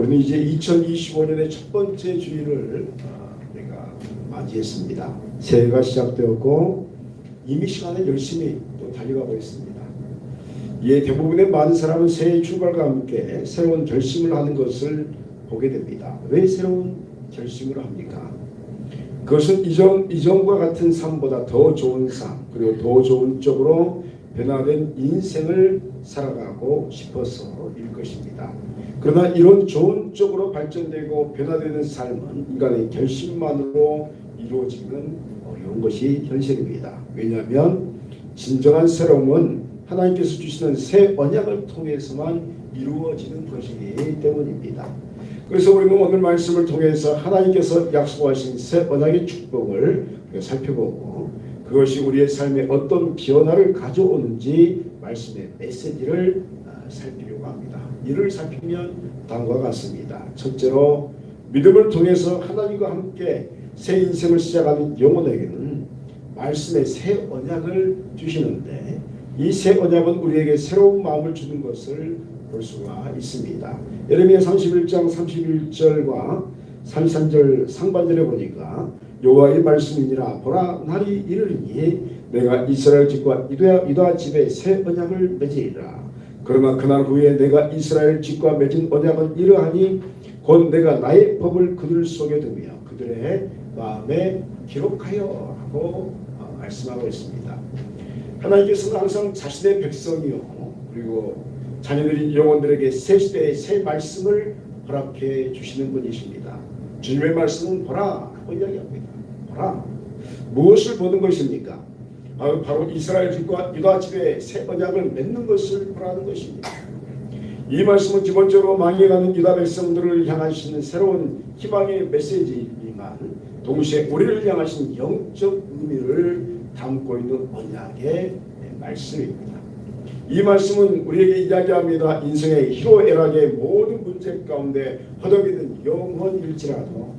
우리는 이제 2025년의 첫 번째 주일을 우리가 맞이했습니다. 새해가 시작되었고 이미 시간은 열심히 또 달려가고 있습니다. 이에 대부분의 많은 사람은 새해 출발과 함께 새로운 결심을 하는 것을 보게 됩니다. 왜 새로운 결심을 합니까? 그것은 이전과 같은 삶보다 더 좋은 삶, 그리고 더 좋은 쪽으로 변화된 인생을 살아가고 싶어서일 것입니다. 그러나 이런 좋은 쪽으로 발전되고 변화되는 삶은 인간의 결심만으로 이루어지기는 어려운 것이 현실입니다. 왜냐하면 진정한 새로움은 하나님께서 주시는 새 언약을 통해서만 이루어지는 것이기 때문입니다. 그래서 우리는 오늘 말씀을 통해서 하나님께서 약속하신 새 언약의 축복을 살펴보고 그것이 우리의 삶에 어떤 변화를 가져오는지 말씀의 메시지를 살피려고 합니다. 이를 살피면 다음과 같습니다. 첫째로 믿음을 통해서 하나님과 함께 새 인생을 시작하는 영혼에게는 말씀의 새 언약을 주시는데 이 새 언약은 우리에게 새로운 마음을 주는 것을 볼 수가 있습니다. 예레미야 31장 31절과 33절 상반절에 보니까 여호와의 말씀이니라 보라 날이 이르리니 내가 이스라엘 집과 유다 집에 새 언약을 맺으리라. 그러나 그날 후에 내가 이스라엘 집과 맺은 언약은 이러하니 곧 내가 나의 법을 그들 속에 두며 그들의 마음에 기록하여 하고 말씀하고 있습니다. 하나님께서는 항상 자신의 백성이요 그리고 자녀들인 영혼들에게 새 시대의 새 말씀을 허락해 주시는 분이십니다. 주님의 말씀은 보라 하고 이야기합니다. 보라. 무엇을 보는 것입니까? 바로 이스라엘 집과 유다 집의 새 언약을 맺는 것을 보라는 것입니다. 이 말씀은 기본적으로 망해가는 유다 백성들을 향하시는 새로운 희망의 메시지이지만 동시에 우리를 향하신 영적 의미를 담고 있는 언약의 말씀입니다. 이 말씀은 우리에게 이야기합니다. 인생의 희로애락의 모든 문제 가운데 허덕이는 영혼일지라도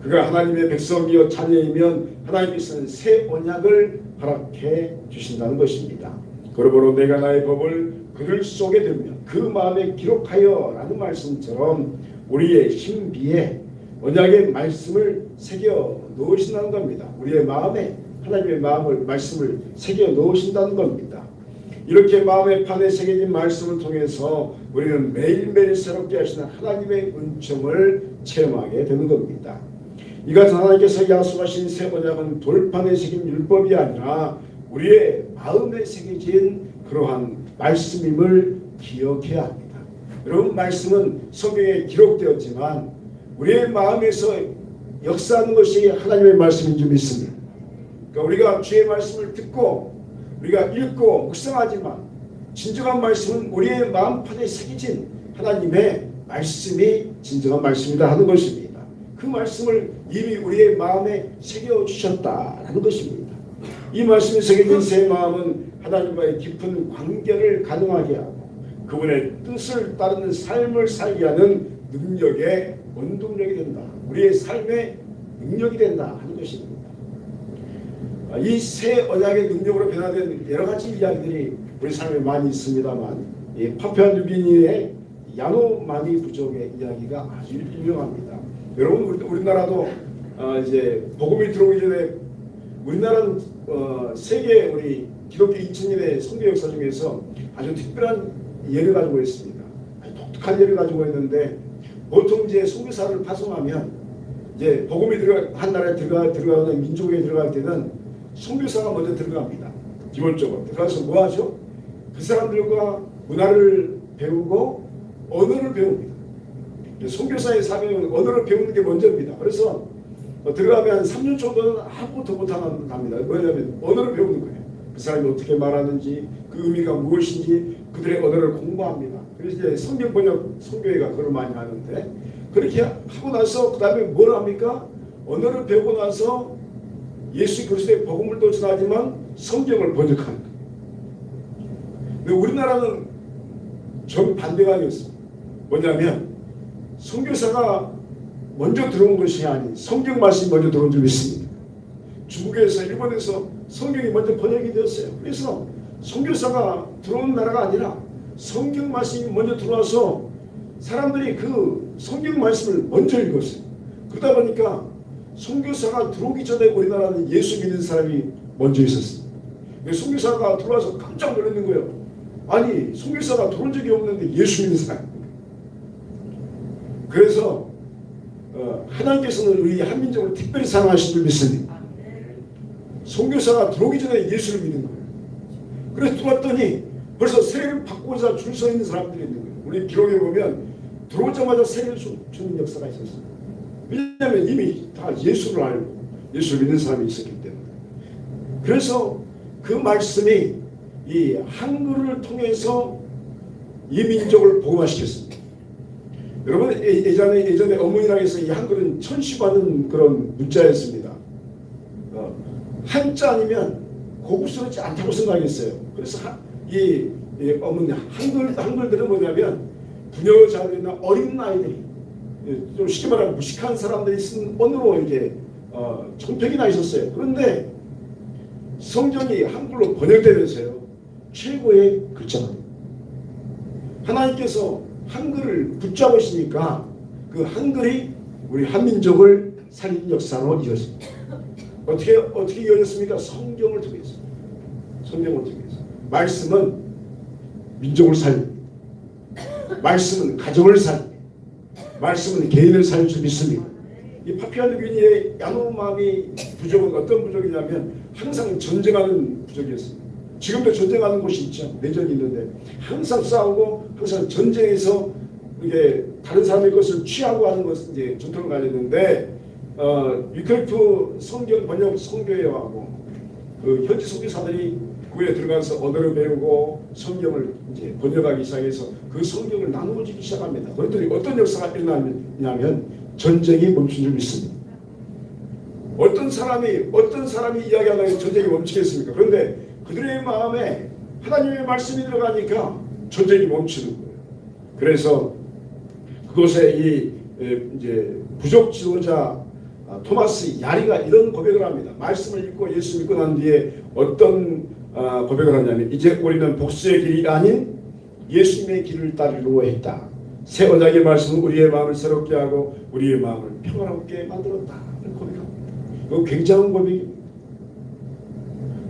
그가 하나님의 백성이여 자녀이면 하나님께서는 새 언약을 허락해 주신다는 것입니다. 그러므로 내가 나의 법을 그들 속에 두며 그 마음에 기록하여 라는 말씀처럼 우리의 신비에 언약의 말씀을 새겨 넣으신다는 겁니다. 우리의 마음에 하나님의 말씀을 새겨 넣으신다는 겁니다. 이렇게 마음의 판에 새겨진 말씀을 통해서 우리는 매일매일 새롭게 하시는 하나님의 은총을 체험하게 되는 겁니다. 이 같은 하나님께서 약속하신 새 언약은 돌판에 새긴 율법이 아니라 우리의 마음에 새겨진 그러한 말씀임을 기억해야 합니다. 여러분 말씀은 성경에 기록되었지만 우리의 마음에서 역사하는 것이 하나님의 말씀인 줄 믿습니다. 그러니까 우리가 주의 말씀을 듣고 우리가 읽고 묵상하지만 진정한 말씀은 우리의 마음판에 새겨진 하나님의 말씀이 진정한 말씀이다 하는 것입니다. 그 말씀을 이미 우리의 마음에 새겨주셨다라는 것입니다. 이 말씀이 새겨진 새 마음은 하나님과의 깊은 관계를 가능하게 하고 그분의 뜻을 따르는 삶을 살게 하는 능력의 원동력이 된다. 우리의 삶의 능력이 된다 하는 것입니다. 이 새 언약의 능력으로 변화된 여러 가지 이야기들이 우리 삶에 많이 있습니다만 이 파푸아뉴기니의 야노마니 부족의 이야기가 아주 유명합니다. 여러분 우리나라도 이제 복음이 들어오기 전에 우리나라는 세계 우리 기독교 2000년의 선교 역사 중에서 아주 특별한 예를 가지고 있습니다. 아주 독특한 예를 가지고 있는데 보통 이제 선교사를 파송하면 이제 복음이 한 나라에 들어가는 민족에 들어갈 때는 선교사가 먼저 들어갑니다. 기본적으로 들어가서 뭐 하죠? 그 사람들과 문화를 배우고 언어를 배웁니다. 선교사의 사명은 언어를 배우는 게 먼저입니다. 그래서 들어가면 한 3년 정도는 아무것도 못하는 갑니다. 왜냐하면 언어를 배우는 거예요. 그 사람이 어떻게 말하는지 그 의미가 무엇인지 그들의 언어를 공부합니다. 그래서 이제 성경 번역 선교회가 그걸 많이 하는데 그렇게 하고 나서 그 다음에 뭘 합니까? 언어를 배우고 나서 예수 그리스도의 복음을 또 전하지만 성경을 번역하는 거예요. 근데 우리나라는 정반대가 아니었습니다. 뭐냐면 선교사가 먼저 들어온 것이 아닌 성경 말씀이 먼저 들어온 줄 믿습니다. 중국에서 일본에서 성경이 먼저 번역이 되었어요. 그래서 선교사가 들어온 나라가 아니라 성경 말씀이 먼저 들어와서 사람들이 그 성경 말씀을 먼저 읽었어요. 그러다 보니까 선교사가 들어오기 전에 우리나라는 예수 믿는 사람이 먼저 있었어요. 선교사가 들어와서 깜짝 놀라는 거예요. 아니, 선교사가 들어온 적이 없는데 예수 믿는 사람. 그래서 하나님께서는 우리 한민족을 특별히 사랑하신 줄 믿습니다. 선교사가 들어오기 전에 예수를 믿는 거예요. 그래서 들어왔더니 벌써 세례를 받고자 줄 서 있는 사람들이 있는 거예요. 우리 기록에 보면 들어오자마자 세례를 주는 역사가 있었어요. 왜냐하면 이미 다 예수를 알고 예수를 믿는 사람이 있었기 때문에. 그래서 그 말씀이 이 한글을 통해서 이 민족을 복음화시켰습니다. 여러분, 예전에 어머니랑에서 이 한글은 천시받은 그런 문자였습니다. 한자 아니면 고급스럽지 않다고 생각했어요. 그래서 이 어머니 한글들은 뭐냐면 부녀자들이나 어린 아이들이 좀 쉽게 말하면 무식한 사람들이 쓴 언어로 이제 정평이 나 있었어요. 그런데 성경이 한글로 번역되면서요, 최고의 글자가 하나님께서 한글을 붙잡으시니까 그 한글이 우리 한민족을 살린 역사로 이어졌습니다. 어떻게 이어졌습니까? 성경을 통해서. 성경을 통해서. 말씀은 민족을 살립니다. 말씀은 가정을 살립니다. 말씀은 개인을 살릴 수 있습니다. 이 파피아 뉴기니의 야노마미 부족은 어떤 부족이냐면 항상 전쟁하는 부족이었습니다. 지금도 전쟁하는 곳이 있죠. 내전이 있는데 항상 싸우고 항상 전쟁에서 이게 다른 사람의 것을 취하고 하는 것은 이제 전통을 가졌는데 위클리프 성경 번역 성교회하고 그 현지 선교사들이 그에 들어가서 언어를 배우고 성경을 이제 번역하기 시작해서 그 성경을 나누어지기 시작합니다. 그랬더니 어떤 역사가 일어나냐면 전쟁이 멈춘 줄 믿습니다. 어떤 사람이 이야기하다가 전쟁이 멈추겠습니까? 그런데 그들의 마음에 하나님의 말씀이 들어가니까 전쟁이 멈추는 거예요. 그래서 그곳에 이 이제 부족 지도자 토마스 야리가 이런 고백을 합니다. 말씀을 읽고 예수 믿고 난 뒤에 어떤 고백을 하냐면, 이제 우리는 복수의 길이 아닌 예수님의 길을 따르려고 했다. 새 언약의 말씀은 우리의 마음을 새롭게 하고 우리의 마음을 평안하게 만들었다. 이런 고백합니다. 이거 굉장한 고백입니다.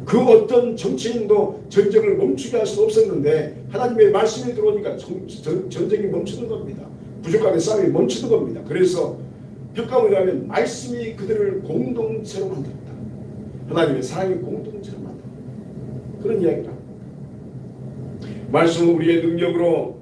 그 어떤 정치인도 전쟁을 멈추게 할 수 없었는데 하나님의 말씀이 들어오니까 전쟁이 멈추는 겁니다. 부족 간의 싸움이 멈추는 겁니다. 그래서 평가를 하면 말씀이 그들을 공동체로 만들었다. 하나님의 사랑이 공동체로 만들었다. 그런 이야기를 합니다. 말씀은 우리의 능력으로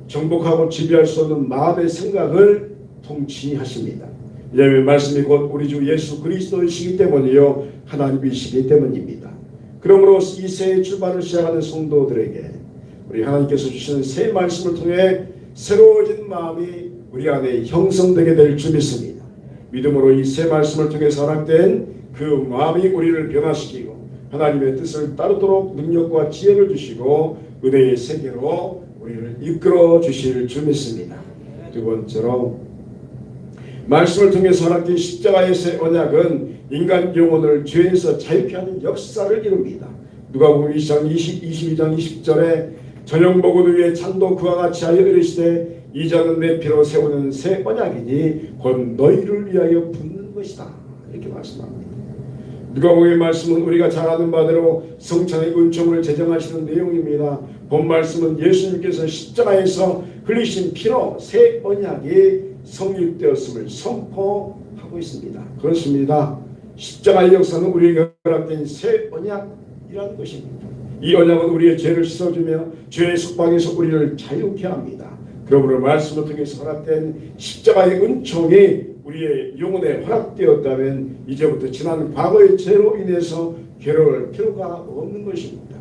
정복하고 지배할 수 없는 마음의 생각을 통치하십니다. 왜냐하면 말씀이 곧 우리 주 예수 그리스도이시기 때문이요 하나님이시기 때문입니다. 그러므로 이 새해 출발을 시작하는 성도들에게 우리 하나님께서 주시는 새 말씀을 통해 새로워진 마음이 우리 안에 형성되게 될 줄 믿습니다. 믿음으로 이 새 말씀을 통해 허락된 그 마음이 우리를 변화시키고 하나님의 뜻을 따르도록 능력과 지혜를 주시고 은혜의 세계로 우리를 이끌어 주실 줄 믿습니다. 두 번째로 말씀을 통해서 허락된 십자가의 새 언약은 인간 영혼을 죄에서 자유케 하는 역사를 이룹니다. 누가복음 22장 20절에 저녁 먹은 후에 창도 그와 같이 하여 이르시되 이자는 내 피로 세우는 새 언약이니 곧 너희를 위하여 붓는 것이다. 이렇게 말씀합니다. 누가복음의 말씀은 우리가 잘 아는 바대로 성찬의 은총을 제정하시는 내용입니다. 본 말씀은 예수님께서 십자가에서 흘리신 피로 새 언약이 성립되었음을 선포하고 있습니다. 그렇습니다. 십자가의 역사는 우리에게 허락된 새 언약이라는 것입니다. 이 언약은 우리의 죄를 씻어주며 죄의 속박에서 우리를 자유케 합니다. 그러므로 말씀을 통해서 허락된 십자가의 은총이 우리의 영혼에 허락되었다면 이제부터 지난 과거의 죄로 인해서 괴로울 필요가 없는 것입니다.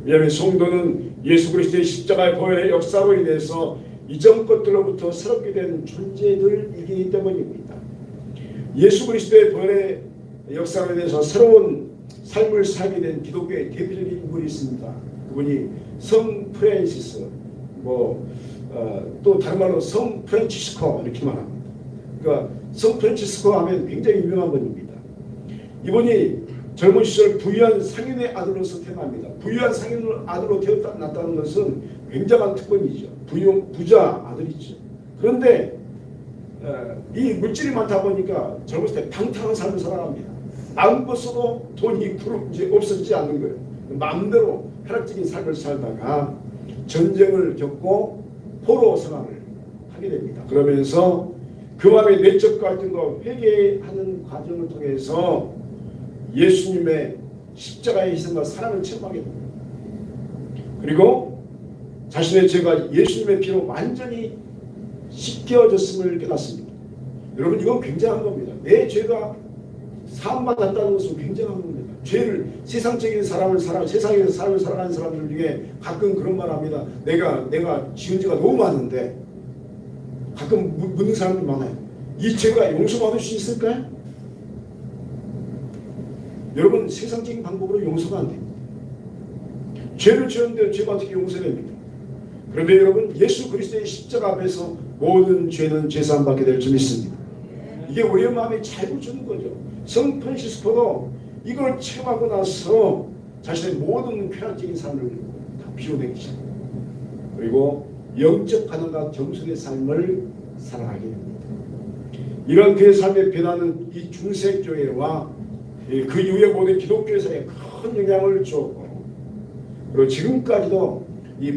왜냐하면 성도는 예수 그리스도의 십자가의 보혈의 역사로 인해서 이전 것들로부터 새롭게 된 존재들이기 때문입니다. 예수 그리스도의 보혈의 역사로 인해서 새로운 삶을 살게 된 기독교의 대표적인 인물이 있습니다. 그분이 성 프란시스, 또 다른 말로 성 프란치스코 이렇게 말합니다. 그러니까 성 프란치스코 하면 굉장히 유명한 분입니다. 이분이 젊은 시절 부유한 상인의 아들로서 태어납니다. 부유한 상인의 아들로 태어났다는 것은 굉장한 특권이죠. 부자 아들이죠. 그런데 이 물질이 많다 보니까 젊었을 때 방탕한 삶을 살아갑니다. 마음껏 써도 돈이 이제 없어지지 않는 거예요. 마음대로 쾌락적인 삶을 살다가 전쟁을 겪고 포로 생활을 하게 됩니다. 그러면서 그 마음의 내적 갈등과 회개하는 과정을 통해서 예수님의 십자가의 희생과 사랑을 체험하게 됩니다. 그리고 자신의 죄가 예수님의 피로 완전히 씻겨졌음을 깨닫습니다. 여러분, 이건 굉장한 겁니다. 내 죄가 사함받았다는 것은 굉장한 겁니다. 죄를, 세상적인 사람을 세상에서 삶을 살아가는 사람들 중에 가끔 그런 말 합니다. 내가 지은 죄가 너무 많은데, 가끔 묻는 사람들 많아요. 이 죄가 용서받을 수 있을까요? 여러분, 세상적인 방법으로 용서가 안 됩니다. 죄를 지었는데 죄가 어떻게 용서됩니까? 그런데 여러분, 예수 그리스도의 십자가 앞에서 모든 죄는 제사함받게 될 줄 믿습니다. 이게 우리의 마음에 잘 붙는 거죠. 성 프란시스코도 이걸 체험하고 나서 자신의 모든 쾌락적인 삶을 다 비워내기 시작합니다. 그리고 영적 가난과 겸손의 삶을 살아가게 됩니다. 이런 그의 삶의 변화는 이 중세교회와 그 이후에 모든 기독교에서의 큰 영향을 주었고, 그리고 지금까지도 이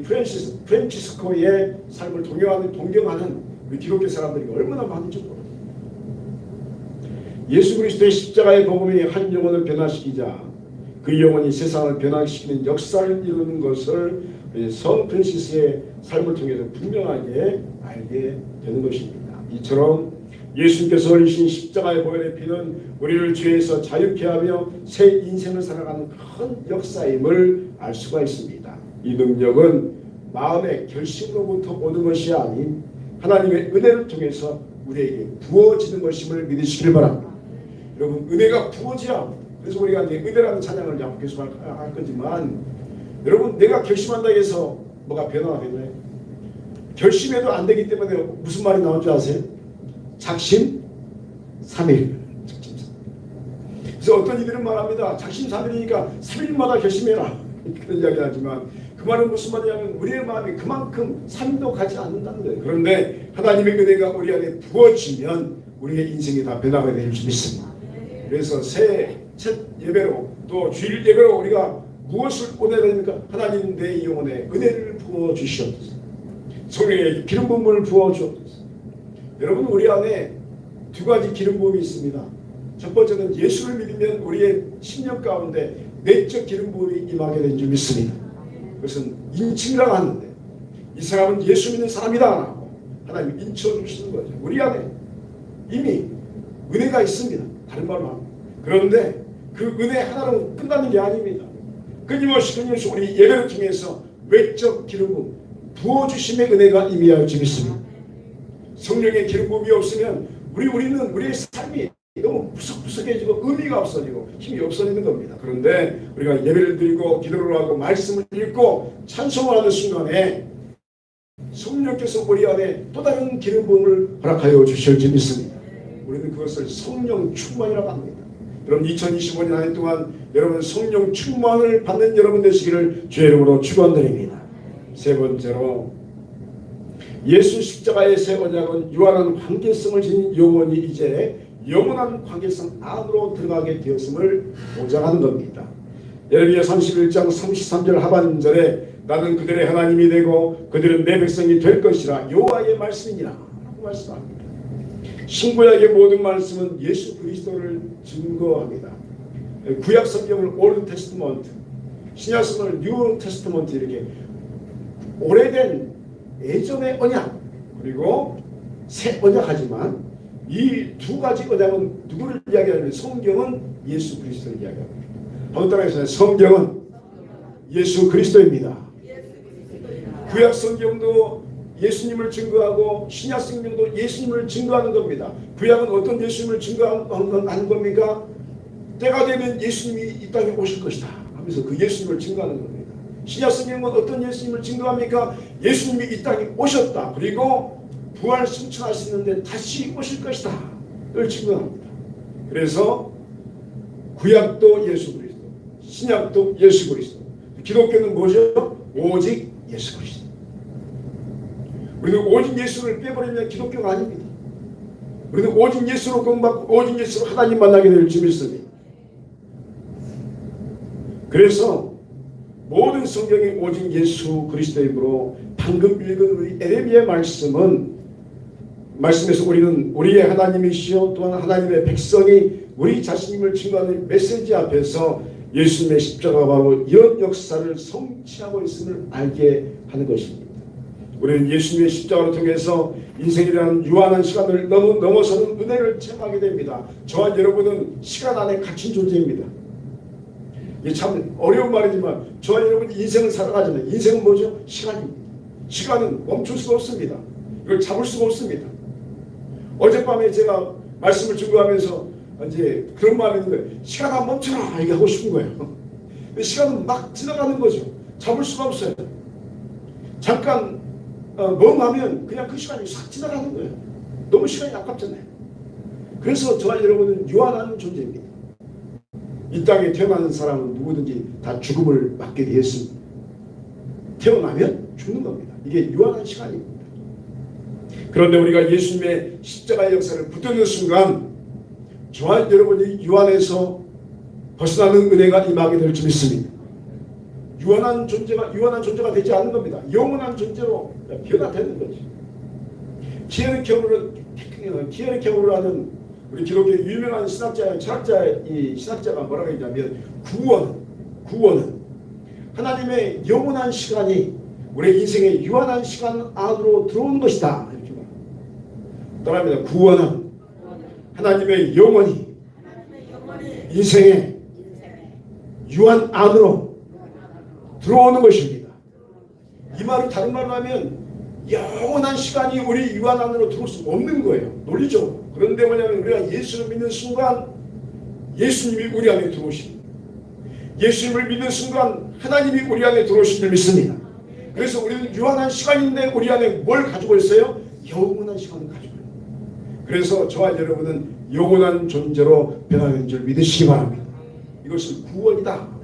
프란치스코의 삶을 동경하는 그 기독교 사람들이 얼마나 많은지 모릅니다. 예수 그리스도의 십자가의 복음이 한 영혼을 변화시키자 그 영혼이 세상을 변화시키는 역사를 이루는 것을 성 프란시스의 삶을 통해서 분명하게 알게 되는 것입니다. 이처럼 예수님께서 흘리신 십자가의 보혈의 피는 우리를 죄에서 자유케 하며 새 인생을 살아가는 큰 역사임을 알 수가 있습니다. 이 능력은 마음의 결심으로부터 오는 것이 아닌 하나님의 은혜를 통해서 우리에게 부어지는 것임을 믿으시길 바랍니다. 여러분, 은혜가 부어지라. 그래서 우리가 이제 은혜라는 찬양을 계속 할 거지만, 여러분, 내가 결심한다 해서 뭐가 변화가 되나요? 결심해도 안 되기 때문에 무슨 말이 나온 줄 아세요? 작심삼일. 그래서 어떤 이들은 말합니다. 작심삼일이니까 3일마다 결심해라. 그런 이야기 하지만 그 말은 무슨 말이냐면 우리의 마음이 그만큼 3일도 가지 않는다는 거예요. 그런데 하나님의 은혜가 우리 안에 부어지면 우리의 인생이 다 변화가 될 줄 믿습니다. 그래서 첫 예배로 또 주일 예배로 우리가 무엇을 원해야 됩니까? 하나님 내 영혼에 은혜를 부어주시옵소서. 성령의 기름 부음을 부어주옵소서. 여러분, 우리 안에 두 가지 기름 부음이 있습니다. 첫 번째는 예수를 믿으면 우리의 심령 가운데 내적 기름 부음이 임하게 된 줄 믿습니다. 그것은 인칭이라고 하는데 이 사람은 예수 믿는 사람이다. 하나님이 인쳐주시는 거죠. 우리 안에 이미 은혜가 있습니다. 다른 말로 하면. 그런데 그 은혜 하나로 끝나는 게 아닙니다. 끊임없이 우리 예배를 통해서 외적 기름 부음, 부어주심의 은혜가 임해야 줄 믿습니다. 성령의 기름 부음이 없으면 우리는 우리의 삶이 너무 무석무석해지고 의미가 없어지고 힘이 없어지는 겁니다. 그런데 우리가 예배를 드리고 기도를 하고 말씀을 읽고 찬송을 하는 순간에 성령께서 우리 안에 또 다른 기름 부음을 허락하여 주실지 믿습니다. 우리는 그것을 성령 충만이라고 합니다. 여러분, 2025년 한 해 동안 여러분 성령 충만을 받는 여러분 되시기를 주의 이름으로 축원드립니다. 세 번째로, 예수 십자가의 새 언약은 유한한 관계성을 지닌 영혼이 이제 영원한 관계성 안으로 들어가게 되었음을 보장하는 겁니다. 예레미야 31장 33절 하반절에 나는 그들의 하나님이 되고 그들은 내 백성이 될 것이라 여호와의 말씀이니라 라고 말씀합니다. 신구약의 모든 말씀은 예수 그리스도를 증거합니다. 구약 성경을 올드 테스트먼트, 신약 성경을 뉴 테스트먼트, 이렇게 오래된 예전의 언약 그리고 새 언약하지만 이 두 가지 언약은 누구를 이야기하냐면 성경은 예수 그리스도를 이야기합니다. 한번 따라해주세요. 성경은 예수 그리스도입니다. 구약 성경도 예수님을 증거하고 신약 성경도 예수님을 증거하는 겁니다. 구약은 어떤 예수님을 증거하는 겁니까? 때가 되면 예수님이 이 땅에 오실 것이다 하면서 그 예수님을 증거하는 겁니다. 신약 성경은 어떤 예수님을 증거합니까? 예수님이 이 땅에 오셨다. 그리고 부활 승천하시는데 다시 오실 것이다. 를 증거합니다. 그래서 구약도 예수 그리스도, 신약도 예수 그리스도, 기독교는 뭐죠? 오직 예수 그리스도. 우리는 오직 예수를 빼버리면 기독교가 아닙니다. 우리는 오직 예수로 구원받고 오직 예수로 하나님 만나게 될 줄 믿습니다. 그래서 모든 성경이 오직 예수 그리스도의 이름으로 방금 읽은 우리 에레미야의 말씀에서 우리는 우리의 하나님이시여 또한 하나님의 백성이 우리 자신임을 증거하는 메시지 앞에서 예수님의 십자가가 바로 이런 역사를 성취하고 있음을 알게 하는 것입니다. 우리는 예수님의 십자가를 통해서 인생이라는 유한한 시간을 넘어서는 은혜를 체험하게 됩니다. 저와 여러분은 시간 안에 갇힌 존재입니다. 이게 참 어려운 말이지만 저와 여러분이 인생을 살아가잖아요. 인생은 뭐죠? 시간입니다. 시간은 멈출 수가 없습니다. 이걸 잡을 수가 없습니다. 어젯밤에 제가 말씀을 증거하면서 이제 그런 말이 있는데 시간아 멈춰라 이게 하고 싶은 거예요. 시간은 막 지나가는 거죠. 잡을 수가 없어요. 잠깐 멍하면 그냥 그 시간이 싹 지나가는 거예요. 너무 시간이 아깝잖아요. 그래서 저와 여러분은 유한한 존재입니다. 이 땅에 태어나는 사람은 누구든지 다 죽음을 맞게 되었습니다. 태어나면 죽는 겁니다. 이게 유한한 시간입니다. 그런데 우리가 예수님의 십자가의 역사를 붙드는 순간 저와 여러분이 유한에서 벗어나는 은혜가 임하게 될 줄 믿습니다. 유한한 존재가 되지 않는 겁니다. 영원한 존재로 변화되는 거죠. 키에르케고르 하는 우리 기독교의 유명한 신학자가 뭐라고 했냐면 구원은 하나님의 영원한 시간이 우리 인생의 유한한 시간 안으로 들어오는 것이다. 이렇게 말합니다. 따라합니다. 구원은 하나님의 영원히 인생의 유한 안으로 들어오는 것입니다. 이 말을 다른 말로 하면 영원한 시간이 우리 유한 안으로 들어올 수 없는 거예요. 논리적으로. 그런데 뭐냐면 우리가 예수를 믿는 순간 예수님이 우리 안에 들어오십니다. 예수님을 믿는 순간 하나님이 우리 안에 들어오신 줄 믿습니다. 그래서 우리는 유한한 시간인데 우리 안에 뭘 가지고 있어요? 영원한 시간을 가지고 있어요. 그래서 저와 여러분은 영원한 존재로 변화된 줄 믿으시기 바랍니다. 이것은 구원이다.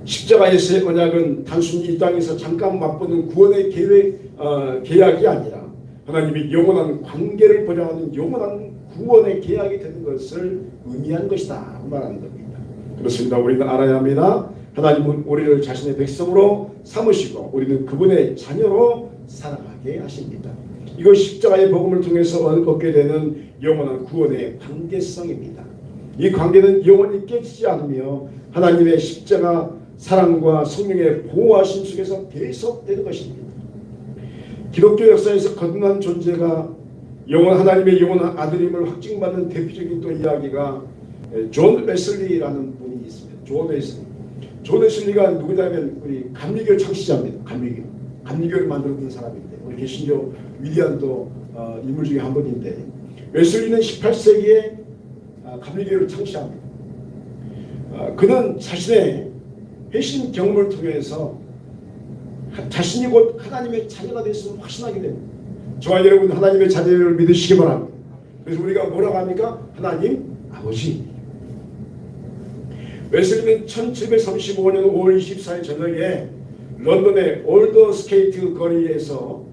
십자가에서의 언약은 단순히 이 땅에서 잠깐 맛보는 구원의 계약이 아니라 하나님이 영원한 관계를 보장하는 영원한 구원의 계약이 되는 것을 의미하는 것이다 말하는 겁니다. 그렇습니다. 우리는 알아야 합니다. 하나님은 우리를 자신의 백성으로 삼으시고 우리는 그분의 자녀로 살아가게 하십니다. 이것이 십자가의 복음을 통해서 얻게 되는 영원한 구원의 관계성입니다. 이 관계는 영원히 깨지지 않으며 하나님의 십자가 사랑과 성령의 보호하심 속에서 계속되는 것입니다. 기독교 역사에서 거듭난 존재가 하나님의 영원한 아들임을 확증받는 대표적인 또 이야기가 존 웨슬리라는 분이 있습니다. 존 웨슬리가 누구냐면 우리 감리교 창시자입니다. 감리교를 만들었던 사람인데 우리 개신교 위대한 또 인물 중에 한 분인데 웨슬리는 18세기에 감리교를 창시합니다. 그는 자신의 회심 경험을 통해서 자신이 곧 하나님의 자녀가 됐음을 확신하게 됩니다. 저와 여러분 하나님의 자녀를 믿으시기 바랍니다. 그래서 우리가 뭐라고 합니까? 하나님 아버지. 웨슬리는 1735년 5월 24일 저녁에 런던의 올더 스케이트 거리에서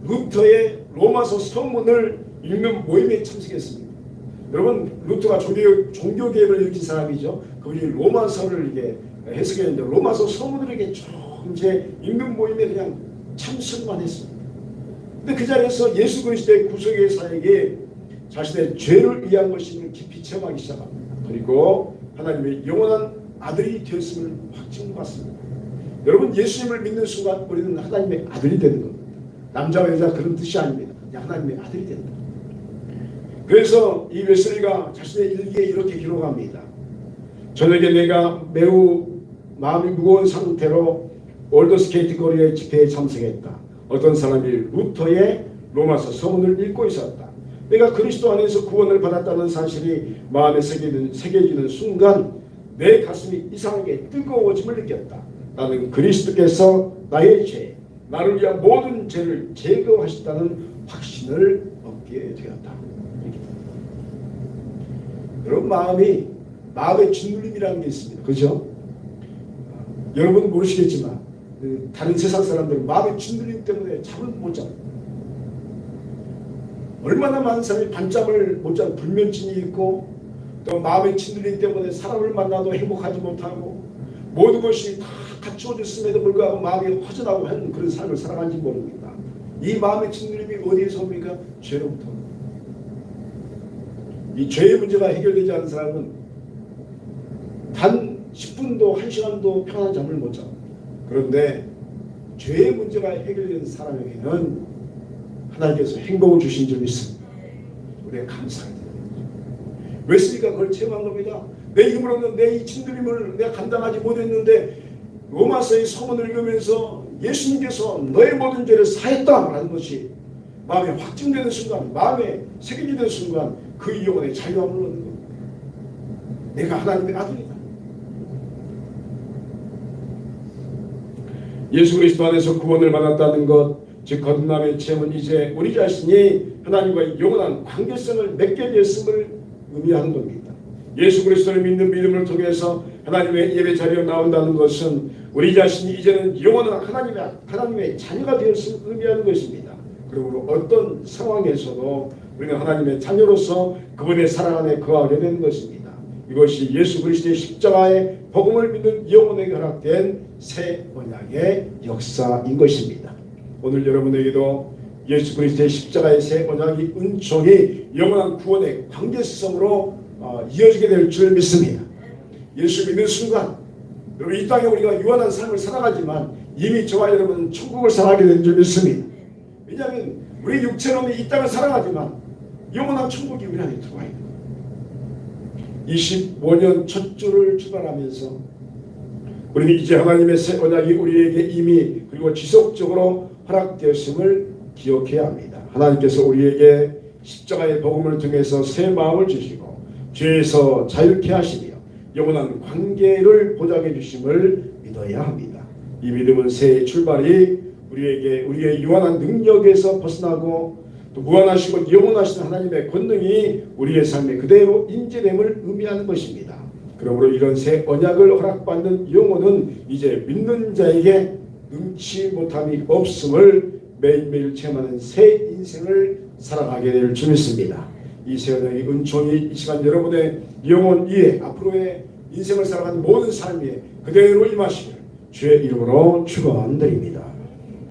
루터의 로마서 서문을 읽는 모임에 참석했습니다. 여러분 루터가 종교개혁을 일으킨 사람이죠. 그분이 로마서를 이게 해석했는데 로마서 서문을 이렇게 쭉 이제 읽는 모임에 그냥 참석만 했습니다. 근데 그 자리에서 예수 그리스도의 구속의 사역에 자신의 죄를 위한 것임을 깊이 체험하기 시작합니다. 그리고 하나님의 영원한 아들이 되었음을 확증받습니다. 여러분 예수님을 믿는 순간 우리는 하나님의 아들이 되는 겁니다. 남자와 여자 그런 뜻이 아닙니다. 그냥 하나님의 아들이 된다. 그래서 이 웨슬리가 자신의 일기에 이렇게 기록합니다. 저녁에 내가 매우 마음이 무거운 상태로 올더 스케이트 거리의 집회에 참석했다. 어떤 사람이 루터의 로마서 서문을 읽고 있었다. 내가 그리스도 안에서 구원을 받았다는 사실이 마음에 새겨지는 순간 내 가슴이 이상하게 뜨거워짐을 느꼈다. 나는 그리스도께서 나의 죄, 나를 위한 모든 죄를 제거하셨다는 확신을 얻게 되었다. 여러분 마음의 짓눌림이라는 게 있습니다. 그죠? 여러분은 모르시겠지만 다른 세상 사람들은 마음의 짓눌림 때문에 잠을 못 자요. 얼마나 많은 사람이 밤잠을 못 자는 불면증이 있고 또 마음의 짓눌림 때문에 사람을 만나도 행복하지 못하고 모든 것이 다 갖추어졌음에도 불구하고 마음이 허전하고 하는 그런 삶을 살아가는지 모릅니다. 이 마음의 짓눌림이 어디에서 옵니까? 죄로부터. 이 죄의 문제가 해결되지 않은 사람은 단 10분도 1시간도 편한 잠을 못 잡니다. 그런데 죄의 문제가 해결된 사람에게는 하나님께서 행복을 주신 줄 믿습니다. 우리가 감사해야 됩니다. 왜습니까? 그걸 체험한 겁니다. 내 힘으로는 내 이 짓눌림을 내가 감당하지 못했는데 로마서의 서문을 읽으면서 예수님께서 너의 모든 죄를 사했다라는 것이 마음에 확증되는 순간, 마음에 새겨지는 순간 그 영혼의 자유함을 얻는 겁니다. 내가 하나님의 아들이다. 예수 그리스도 안에서 구원을 받았다는 것, 즉 거듭남의 체험은 이제 우리 자신이 하나님과의 영원한 관계성을 맺게 되었음을 의미하는 겁니다. 예수 그리스도를 믿는 믿음을 통해서 하나님의 예배 자리에 나온다는 것은 우리 자신이 이제는 영원한 하나님의 자녀가 되었음을 의미하는 것입니다. 그러므로 어떤 상황에서도 우리는 하나님의 자녀로서 그분의 사랑 안에 거하게 되는 것입니다. 이것이 예수 그리스도의 십자가의 복음을 믿는 영혼에게 허락된 새 언약의 역사인 것입니다. 오늘 여러분에게도 예수 그리스도의 십자가의 새 언약의 은총이 영원한 구원의 관계성으로 이어지게 될 줄 믿습니다. 예수 믿는 순간 여러분 이 땅에 우리가 유한한 삶을 살아가지만 이미 저와 여러분은 천국을 살아가게 된 줄 믿습니다. 왜냐하면 우리 육체로는 이 땅을 살아가지만 영원한 천국이 우리 안에 들어와 있는 거예요. 25년 첫 주를 출발하면서 우리는 이제 하나님의 새 언약이 우리에게 이미 그리고 지속적으로 허락되었음을 기억해야 합니다. 하나님께서 우리에게 십자가의 복음을 통해서 새 마음을 주시고 죄에서 자유케 하시며 영원한 관계를 보장해 주심을 믿어야 합니다. 이 믿음은 새 출발이 우리에게 우리의 유한한 능력에서 벗어나고 또 무한하시고 영원하신 하나님의 권능이 우리의 삶에 그대로 임재됨을 의미하는 것입니다. 그러므로 이런 새 언약을 허락받는 영혼은 이제 믿는 자에게 능치 못함이 없음을 매일매일 체험하는 새 인생을 살아가게 될 줄 믿습니다. 이 새 언약의 은총이 이 시간 여러분의 영혼 위에 앞으로의 인생을 살아가는 모든 삶 위에 그대로 임하시길 주의 이름으로 축원드립니다.